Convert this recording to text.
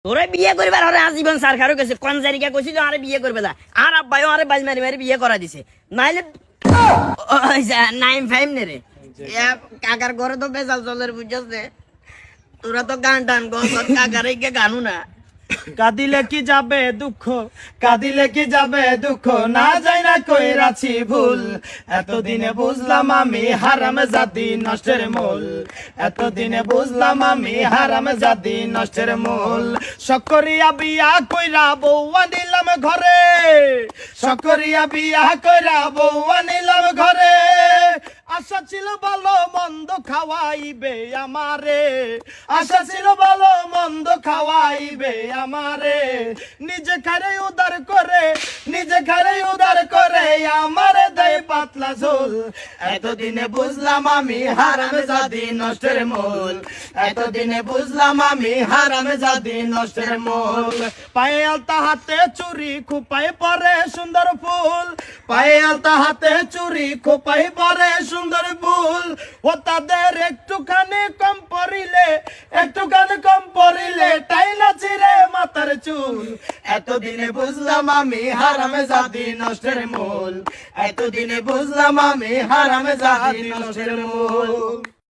তোরে বিয়ে করবার আরে আজীবন সরকারও গেছে কোন জায়গা কইছিল আরে বিয়ে করবে না আর আব্বাইও আরে বাজ মারি মারি বিয়ে করা দিছে নাইলে নাইম ফাইম নে রে কাকার ঘরে তো বেজাল চলের বুঝছস তোরা তো গান টান গছ কাকার একে গানু না কাঁদিলে কি যাবে দুঃখ, কাঁদিলে কি যাবে দুঃখ, না যাই না কইরাছি ভুল। এতদিনে বুঝলাম আমি হারাম জাতি নষ্টের মূল, এতদিনে বুঝলাম আমি হারাম জাতি নষ্টের মূল। সকরিয়া বিয়া কইরা বউ আনিলাম ঘরে, সকরিয়া বিয়া কইরা বউ আনিলাম ঘরে। আশা ছিল ভালো মন্দ খাওয়াইবে আমারে, আশা ছিল ভালো মন্দ খাওয়াইবে আমারে। নিজে খারে উদার করে, নিজে খারে উদার করে আমারে দেয় পাতলা ঝোল। এতদিনে বুঝলাম আমি হারাম জাতি নষ্টের মূল, এতদিনে বুঝলাম আমি হারাম জাতি নষ্টের মূল। পায়ে আলতা হাতে চুরি খোপায় পরে সুন্দর ফুল, পায়ে আলতা হাতে চুরি খোপায় পরে সুন্দর ফুল। ও তাদের একটুখানি কম পড়িলে, একটুখানি কম পড়িলে টাইনা ছিঁড়ে মাথার চুল। এতদিনে বুঝলাম আমি হারাম জাতি নষ্টের মূল, এতদিনে বুঝলাম আমি হারাম জাতি নষ্টের মূল।